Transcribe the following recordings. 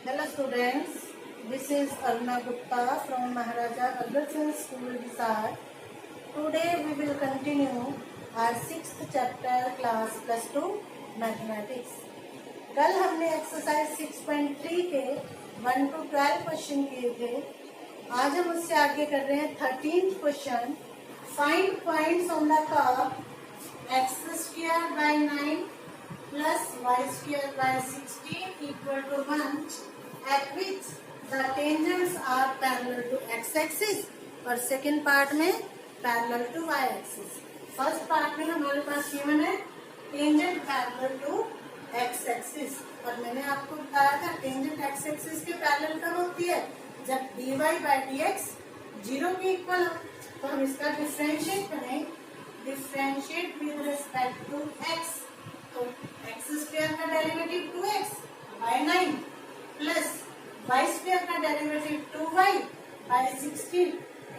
Hello students, this is Aruna Gupta from Maharaja Agrasen School, Hisar. Today we will continue our 6th chapter class plus 2 mathematics. कल हमने exercise 6.3 के 1 to 12 question किए थे। आज हम उससे आगे कर रहे हैं 13th question. Find points on the curve x square by 9 plus y square by 16 equal to 1 at which the tangents are parallel to x-axis और सेकेंड पार्ट में parallel to y-axis। First part में हमारे पास given है tangent parallel to x-axis और मैंने आपको बताया था टेंजेंट x-axis के पैरेलल कब होती है, जब dy by dx 0 के इक्वल हो। तो हम इसका डिफरेंशिएट करें, differentiate with respect to x, तो एक्स स्क्वायर का derivative 2x by 9 plus Y square का derivative 2y by 16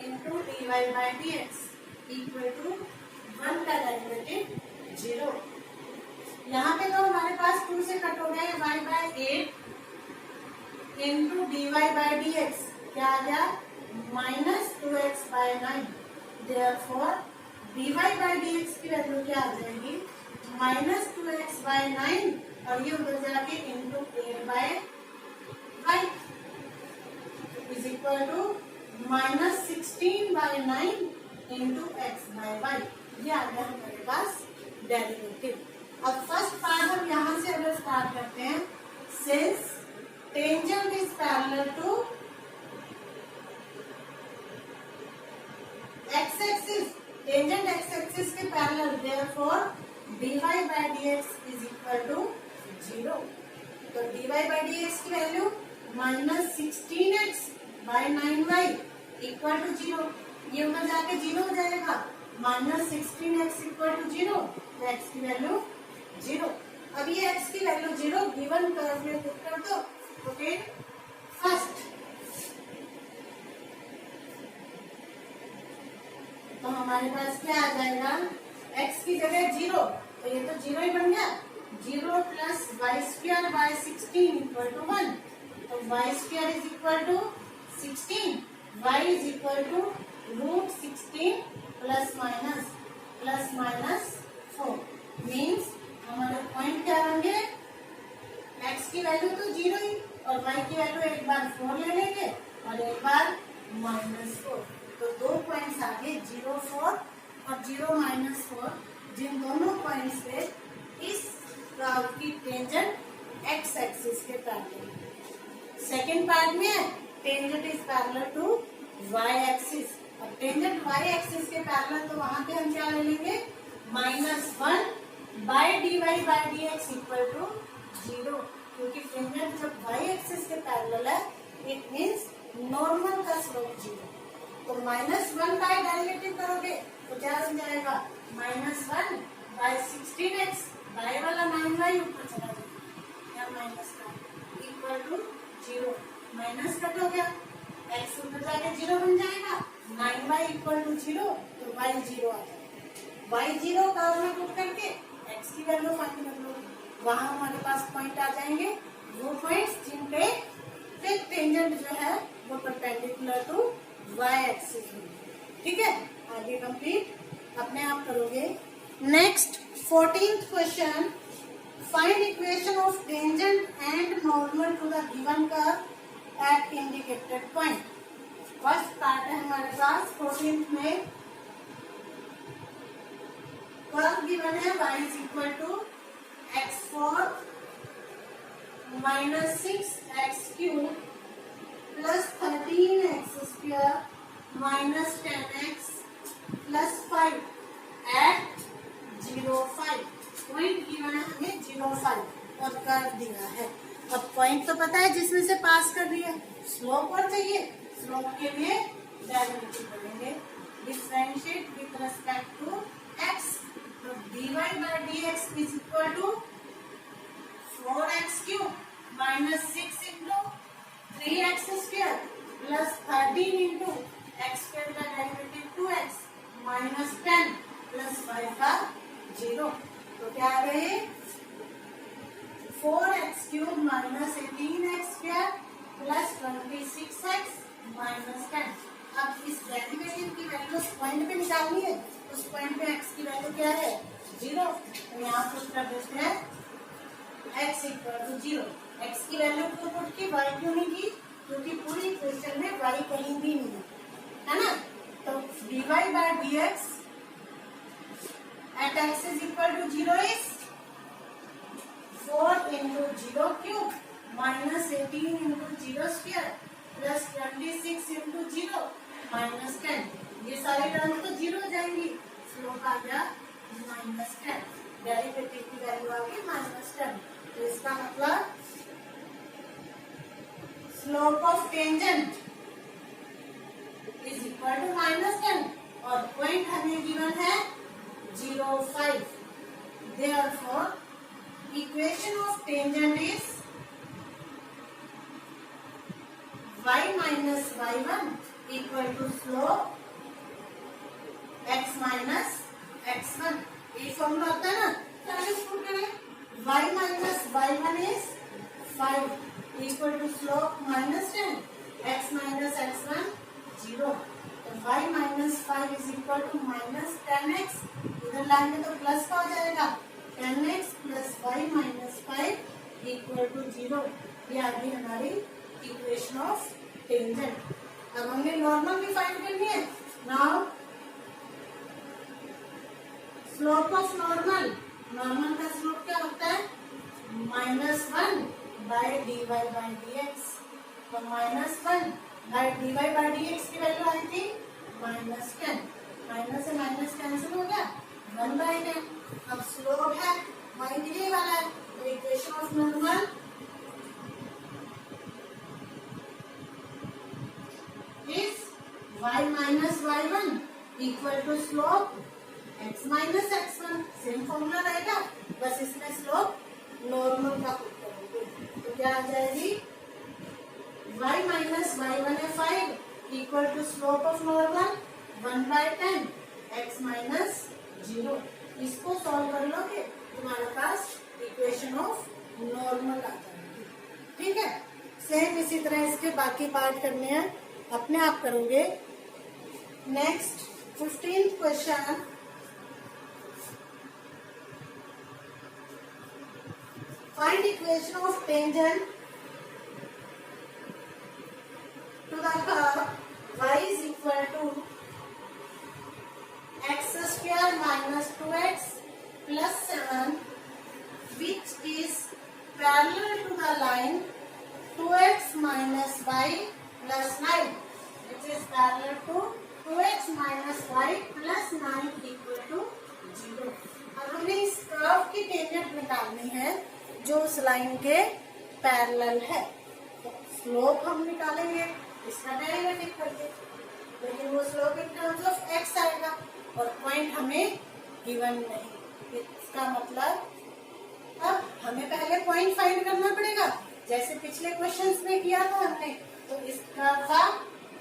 into D Y by D x equal to 1 का डेरिवेटिव 0। यहाँ पे तो हमारे पास 2 से कट हो गया y by 8 into D Y by D X क्या आ गया minus 2x by 9। Therefore D Y by D X की वैल्यू क्या आ जाएगी माइनस 2x बाय 9 और ये उधर जाके into 8 by 5 is equal to minus 16 by 9 into x by y। ये आ गया हमारे पास डेरिवेटिव। अब फर्स्ट पार्ट हम यहाँ से अगर स्टार्ट करते हैं, since tangent is parallel to x axis, tangent x axis के parallel, therefore dy by dx is equal to 0। तो dy by dx की value minus 16x by 9y equal to 0। ये उधर जाके 0 हो जाएगा, माइनस 16x इक्वल टू 0, तो x की वैल्यू 0। अब ये x की वैल्यू 0 गिवन कर्व में पुट कर दो। ओके, फर्स्ट तो हमारे पास क्या आ जाएगा, x की जगह 0, तो ये तो 0 ही बन गया। 0 plus Y square by 16 equal to 1, तो Y square is equal to 16, Y is equal to root 16 plus minus 4 means हमारे पॉइंट क्या होंगे, x की वैल्यू तो 0 ही और y की वैल्यू एक बार 4 ले लेंगे और एक बार -4, तो 2 पॉइंट्स आगे 0 4 और 0 -4, जिन दोनों पॉइंट्स पे इस कर्व की टेंजेंट x एक्सिस के पैरेलल। सेकेंड पार्ट में है tangent is parallel to y axis, और टेंजेंट y एक्सिस के पैरेलल, तो वहां पे हम क्या ले लेंगे -1 by dy by dx equal to 0, क्योंकि टेंजेंट जब y एक्सिस के पैरेलल है इट मींस नॉर्मल का स्लोप 0। तो -1 बाय डेरिवेटिव करोगे तो क्या बन जाएगा -1 बाय 16x, बाय वाला 9y ऊपर चला जाएगा या माइनस का इक्वल टू 0, माइनस कट हो गया, x ऊपर जाके 0 बन जाएगा, 9y इक्वल टू 0, तो y 0 आ जाएगा। y 0 कर्व में पुट करके x की वैल्यू फाइंड कर लो, वहां हमारे पास पॉइंट आ जाएंगे, वो पॉइंट्स जिन पे फिर टेंजेंट जो है वो परपेंडिकुलर टू y एक्सिस होगी। ठीक है, आगे कंप्लीट अपने आप करोगे। Next 14th question, find equation of tangent and normal to the given curve at indicated point. First part है हमारे पास 14th में, कर्व गिवन है y is equal to x4 minus 6x³ plus 13x square minus 10x plus 5 at 0,5। Point given है हमें 0,5 और curve दिया है। अब पॉइंट तो पता है जिसमें से पास कर रही है, स्लोप और चाहिए, स्लोप के लिए डेरिवेटिव करेंगे, differentiate with respect to x, तो dy by dx is equal to 4x³ minus 6 into 3x square plus 13 into x square का डेरिवेटिव 2x माइनस 10 प्लस 5 का 0, तो क्या आ गए 4x³ माइनस 18x² टाइम पे x की वैल्यू क्या है 0, तो यहाँ पुट कर देते हैं x इक्वल टू 0। x की वैल्यू क्यों पुट की, y क्यों नहीं की, क्योंकि पूरी इक्वेशन में y कहीं भी नहीं है ना। तो dy by dx at x is equal to 0 is 4 into 0 cube minus 18 into 0 square plus 26 into 0 minus 10। ये सारे टर्म तो 0 हो जाएंगी, स्लोप आ गया -10, डेरिवेटिव की वैल्यू आ गई -10। तो इसका मतलब slope of tangent is equal to -10 और पॉइंट हमें गिवन है 0.5। Therefore, equation of tangent is y minus y1 equal to slope x minus x1। ये फॉर्मूला होता है ना, तो आगे पुट करें y minus y1 is 5 equal to slope -10, x minus x1 0। तो y minus 5 is equal to -10x, इधर लाएंगे तो प्लस का हो जाएगा 10x plus y minus 5 equal to 0। ये आ गई हमारी इक्वेशन ऑफ टेंजेंट। अब हमने नॉर्मल भी फाइंड करनी है। Now slope of normal, normal का स्लोप क्या होता है -1 बाय dy बाय dx। तो -1 बाय dy बाय dx की वैल्यू आई थी -10, माइनस से माइनस कैंसिल हो गया 1/10। अब स्लोप है y गिरे वाला है, तो equation of normal is y minus y1 equal to slope x minus x1। Same formula रहेगा, बस इसमें स्लोप नॉर्मल का पुट करेंगे। तो क्या आ जाएगी y minus y1 है 5 equal to slope of normal 1/10 x minus 0। इसको सॉल्व कर लोगे तुम्हारे पास इक्वेशन ऑफ नॉर्मल आ जाएगी। ठीक है, सेम इसी तरह इसके बाकी पार्ट करने हैं, अपने आप करोगे। Next 15th question, find equation of tangent to the curve y is equal to x square minus 2x plus 7 which is parallel to the line 2x minus y plus 9 which is parallel to 2x minus y plus 9 equal to 0। अब हमें इस curve की tangent निकालनी है जो उस line के parallel है। तो स्लोप हम निकालेंगे इसका डेरिवेटिव करके, लेकिन वो slope in terms of x आएगा और पॉइंट हमें गिवन नहीं। इसका मतलब अब हमें पहले पॉइंट फाइंड करना पड़ेगा, जैसे पिछले क्वेश्चंस में किया था हमने। तो इसका का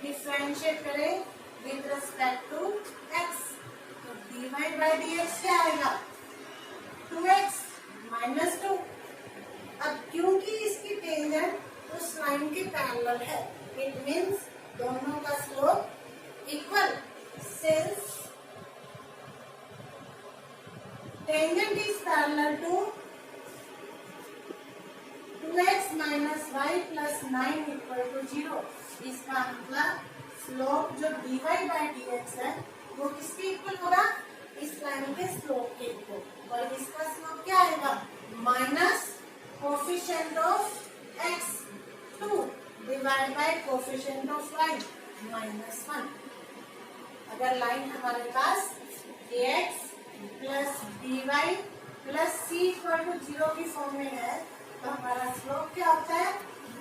डिफरेंशिएट करें विद रिस्पेक्ट टू x। तो dy by dx क्या आएगा 2x minus 2। अब क्योंकि इसकी टेंजेंट उस लाइन के पैरेलल है, इट मींस दोनों का slope equal. Since tangent is parallel to 2x minus y plus 9 equal to 0। इसका मतलब स्लोप जो dy by dx है वो किसके इक्वल होगा, इस लाइन के स्लोप के इक्वल। और इसका स्लोप क्या आएगा minus coefficient of x 2 divide by coefficient of y -1। अगर लाइन हमारे पास ax plus dy plus c equal to 0 की फॉर्म में है, तो हमारा स्लोप क्या होता है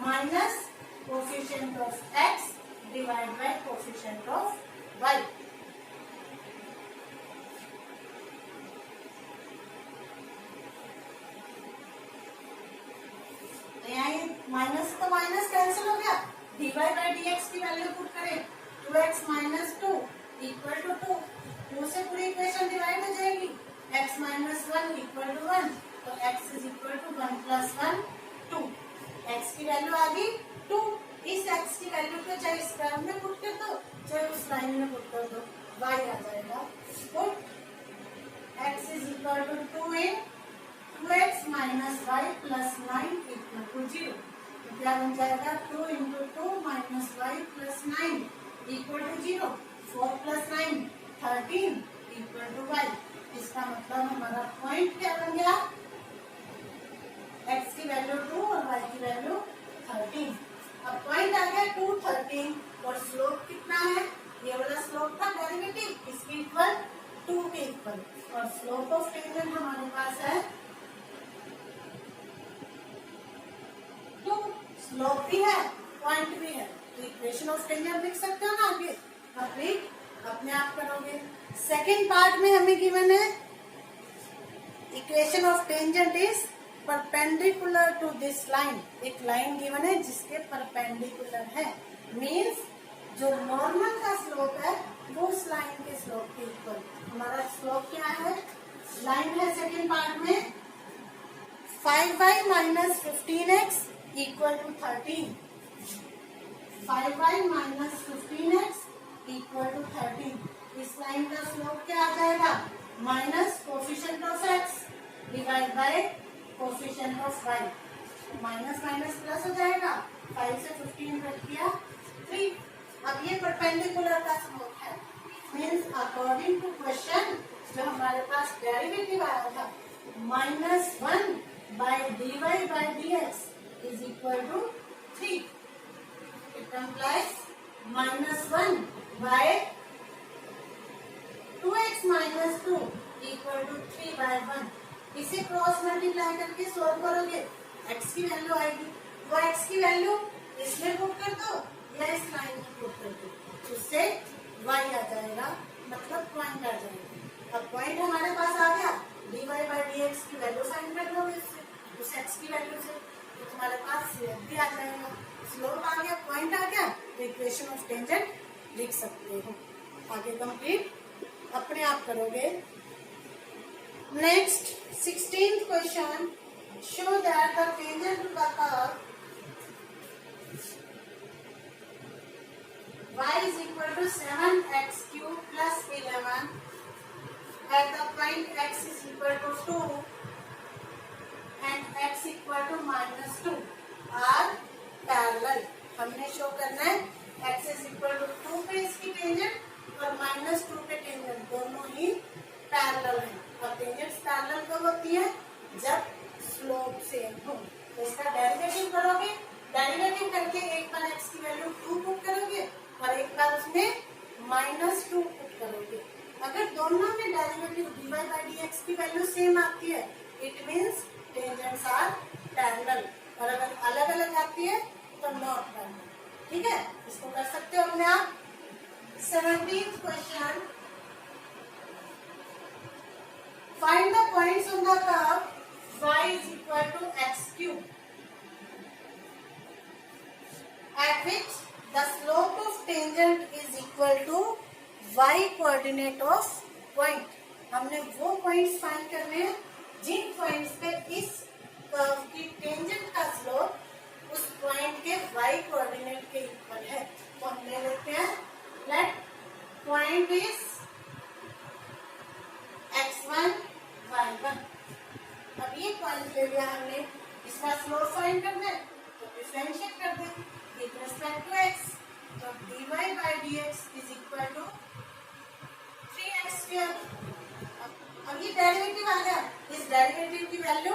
minus coefficient of x divide by coefficient of y। Minus तो माइनस कैंसिल हो गया, dy बाय dx की वैल्यू पुट करें 2x minus 2 इक्वल टू 2 से पूरी इक्वेशन डिवाइड हो जाएगी, x minus 1 इक्वल टू 1। तो x is equal to 1 plus 1 2। x की वैल्यू आ गई 2। इस x की वैल्यू को चाहे इस कर्व में पुट कर दो चाहे उस लाइन में पुट कर दो, y आ जाएगा put x is equal to 2 in 2x minus Y plus 9 equal to 0। तो क्या बन जाएगा 2 into 2 minus Y plus 9 equal to 0। 4 plus 9 13 equal to Y. इसका मतलब हमारा पॉइंट क्या बन गया, x की वैल्यू 2 और y की वैल्यू 13। अब पॉइंट आ गया 2 13 और स्लोप कितना है, ये वाला स्लोप था डेरिवेटिव इसके इक्वल 2 के इक्वल, और स्लोप ऑफ टेंजेंट हमारे पास है 2। स्लोप भी है पॉइंट भी है, तो इक्वेशन ऑफ टेंजेंट लिख सकते हो ना आगे, अपने आप करोगे। सेकेंड पार्ट में हमें गिवन है equation of tangent is perpendicular to this line. एक लाइन गिवन है जिसके परपेंडिकुलर है, मींस जो नॉर्मल का स्लोप है वो उस लाइन के स्लोप के इक्वल। हमारा स्लोप क्या है, लाइन है सेकेंड पार्ट में 5y minus 15x equal to 13। 5y minus 15x equal to 13। इस लाइन का स्लोप क्या आ जाएगा, minus coefficient of x divide by coefficient of y। Minus minus plus हो जाएगा, 5 से 15 कट किया 3। अब ये परपेंडिकुलर का स्लोप है, मींस अकॉर्डिंग टू क्वेश्चन जो हमारे पास डेरिवेटिव आया था -1 by dy by dx is equal to 3। It implies -1 by 2x minus 2 equal to 3 by 1। इसे क्रॉस मल्टीप्लाई करके सोल्व करोगे, x की वैल्यू आएगी, वो x की वैल्यू इसमें पुट कर दो या इस लाइन में पुट कर दो, उससे y आ जाएगा, मतलब पॉइंट आ जाएगा। अब पॉइंट हमारे पास आ गया, dy बाय dx की वैल्यू फाइंड कर लोगे इससे, उस x की वैल्यू से, तो तुम्हारे पास स्लोप भी आ जाएगा। स्लोप आ गया, पॉइंट आ गया, तो इक्वेशन ऑफ टेंजेंट लिख सकते हो। आगे कंप्लीट अपने आप करोगे। Next 16th question, show that the tangent to the curve y is equal to 7x cube plus 11 at the point x is equal to 2 and x equal to -2 are parallel। हमने show करना है x is equal to 2 पे इसकी tangent और -2 पे tangent दोनों ही parallel है। और टेंजेंट्स पैरेलल कब होती है, जब स्लोप सेम हो। तो इसका डेरिवेटिव करोगे, डेरिवेटिव करके एक बार x की वैल्यू 2 पुट करोगे और एक बार उसमें -2 पुट करोगे। अगर दोनों में डेरिवेटिव dy बाय dx की वैल्यू सेम आती है, it means tangents are parallel, और अगर अलग अलग आती है तो नॉट पैरेलल। ठीक है, इसको कर सकते हो अपने आप। 17th question, find the points on the curve y is equal to x cube at which the slope of tangent is equal to y coordinate of point। हमने वो पॉइंट्स फाइंड करने हैं जिन पॉइंट्स पे इस कर्व की tangent का slope उस point के y कोऑर्डिनेट के इक्वल है। तो हम ले लेते हैं, let point is x1 y1। अब ये पॉइंट ले लिया हमने, इसका स्लोप फाइंड करना है तो डिफरेंशिएट कर दें विद रिस्पेक्ट टू x। तो dy by dx is equal to 3x²। अब ये डेरिवेटिव आ गया, इस डेरिवेटिव की वैल्यू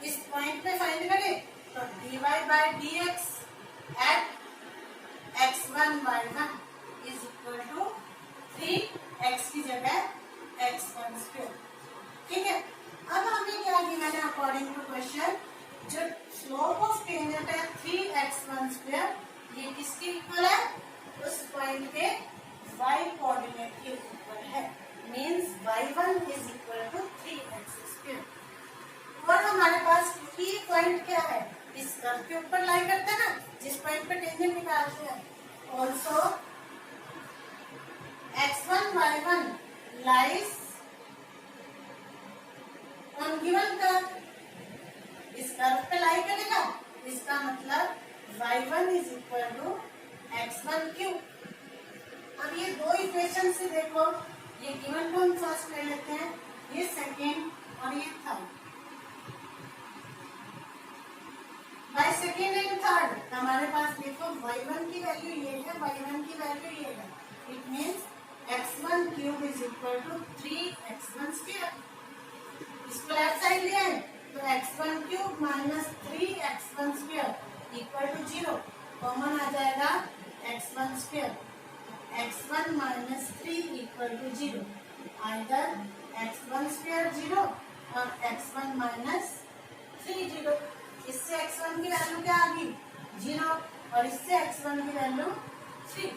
इस पॉइंट पे फाइंड करें तो dy by dx at x1 y1 is equal to 3x की जगह x1²। ठीक है, अब हमें क्या गिवन है अकॉर्डिंग टू क्वेश्चन, जो स्लोप ऑफ टेंजेंट है 3x1², ये किसके इक्वल है, उस पॉइंट के y कोऑर्डिनेट के इक्वल है, means y1 is equal to 3x²। और हमारे पास की पॉइंट क्या है, इस कर्व के ऊपर लाई करते हैं ना, जिस पॉइंट पे टेंजेंट निकालते हैं। Also x1 y1 lies on given curve, इस कर्व पे लाई करेगा, इसका मतलब y1 is equal to x1³। अब ये दो इक्वेशन से देखो, ये गिवन को हम फर्स्ट ले लेते हैं, ये सेकेंड और ये third. By second and third हमारे पास देखो y1 की वैल्यू ये है, y1 की वैल्यू ये है। It means x1 cube is equal to 3x1 square. इसको लेफ्ट साइड लिया है तो x1 cube minus 3x1 square equal to 0। Common आ जाएगा x1 square, x1 minus 3 equal to 0। Either x1 square 0 और x1 माइनस 3 0। इससे x1 की value क्या आ गई 0 और इससे x1 की वैल्यू 3।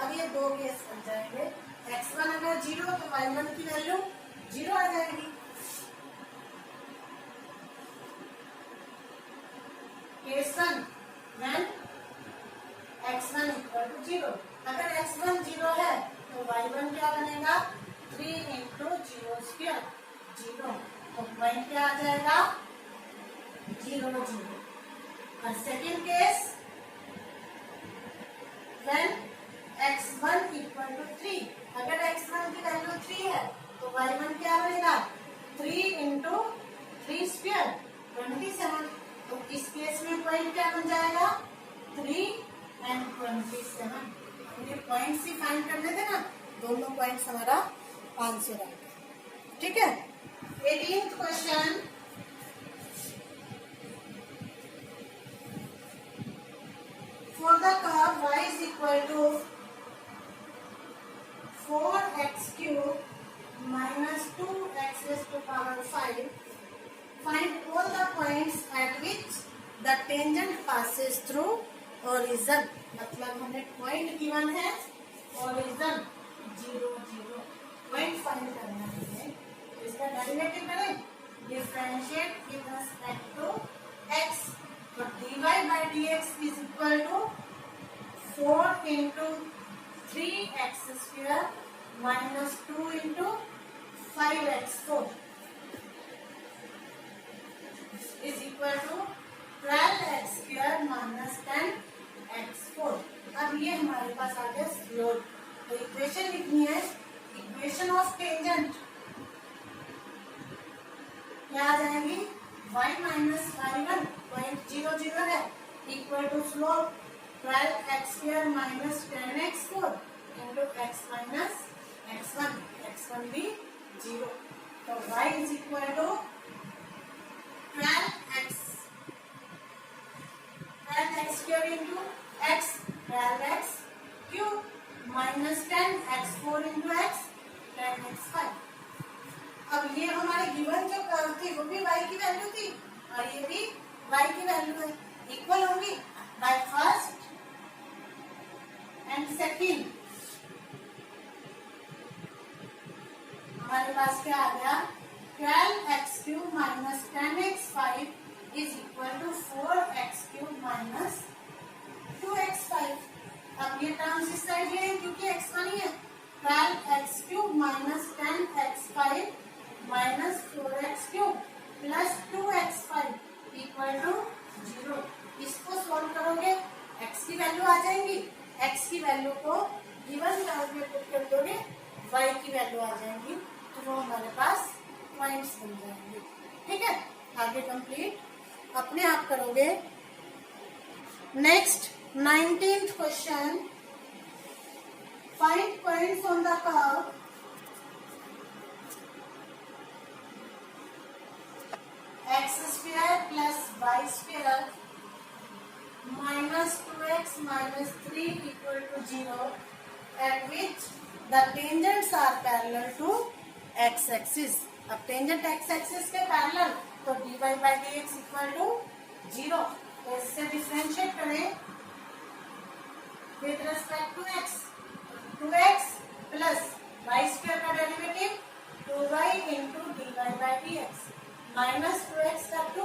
अब ये दो केस बन जाएंगे। x1 अगर 0 तो y1 की वैल्यू 0 आ जाएगी। Case 1 when x1 equal to 0। अगर x1 0 है तो y1 क्या बनेगा 3 इंटू 0 स्क्वायर 0। तो पॉइंट क्या आ जाएगा 0 0। और second case when x1 equal to 3। अगर x1 की वैल्यू 3 है तो y1 क्या बनेगा 3 इंटू 3 स्क्वायर 27। तो इस केस में पॉइंट क्या बन जाएगा 3 एंड 27। ये पॉइंट्स ही फाइंड करने थे ना, दोनों पॉइंट्स हमारा आंसर आ गया। ठीक है। 18th question, for the curve y is equal to 4x cube minus 2x raised to power 5, find all the points at which the tangent passes through origin। मतलब हमें पॉइंट गिवन है, origin 0 0 point find करना है। तो इसका derivative करें, differentiate with respect to x। तो dy by dx is equal to 4 into 3x square minus 2 into 5x4 is equal to 12x square minus 10x4। अब ये हमारे पास आ गया स्लोप। तो इक्वेशन लिखनी है, इक्वेशन ऑफ टेंजेंट क्या आ जाएगी y माइनस y1 पॉइंट 0 0 है equal to slope 12x square minus 10x4 into x minus x1, x1 भी 0। तो y is equal to 12x square into x 12x cube minus 10x4 into x 10x5। अब ये हमारे given जो curve थी वो भी y की वैल्यू थी और ये भी y की वैल्यू है, इक्वल होंगी। बाय फर्स्ट एंड सेकेंड हमारे पास क्या आ गया 12x cube minus 10x5 is equal to 4x cube minus 2x5। अब ये टर्म्स इस साइड ले क्योंकि x1 ही है। 12x cube minus 10x5 minus 4x cube plus 2x5 equal to 0। इसको सॉल्व करोगे x की वैल्यू आ जाएंगी, x की वैल्यू को गिवन कर्व में पुट कर दोगे y की वैल्यू आ जाएंगी। तो वो हमारे पास पॉइंट्स बन जाएंगे। ठीक है, आगे कंप्लीट अपने आप करोगे। Next 19th question, find points on the curve x square plus y square minus 2x minus 3 equal to 0 at which the tangents are parallel to x axis। अब टेंजेंट x axis के parallel तो dy by dx equal to 0। तो इससे differentiate करें with respect to x। 2x plus y square का derivative 2y into dy by dx minus 2x का 2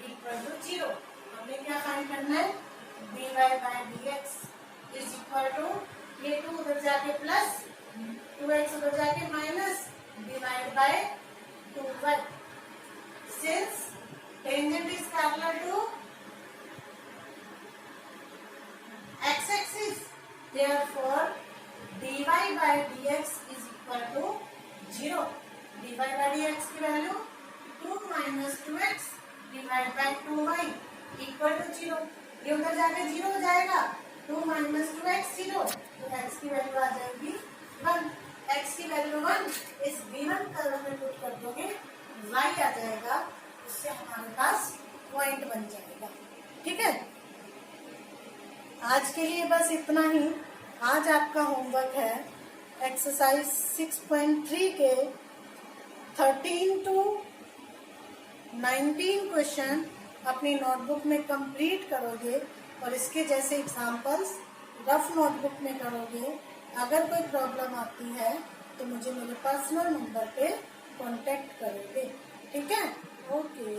equal to 0। हमें क्या फाइंड करना है dy by dx is equal to ये 2 उधर जाके प्लस 2x उधर जाके minus divide by 2y। Since tangent is parallel to x axis therefore dy by dx is equal to 0। dy y वाली x की value 2 minus 2x divide by 2y equal to 0। ये उधर जाके 0 हो जाएगा, 2 minus 2x 0, तो x की वैल्यू आ जाएगी 1। x की वैल्यू 1 इस गिवन कर्व में पुट कर दोगे, y आ जाएगा, उससे हमारे पास पॉइंट बन जाएगा। ठीक है, आज के लिए बस इतना ही। आज आपका होमवर्क है एक्सरसाइज 6.3 के 13 टू 19 क्वेश्चन अपनी नोटबुक में कंप्लीट करोगे और इसके जैसे एग्जाम्पल्स रफ नोटबुक में करोगे। अगर कोई प्रॉब्लम आती है तो मुझे मेरे पर्सनल नंबर पे कांटेक्ट करोगे। ठीक है, ओके।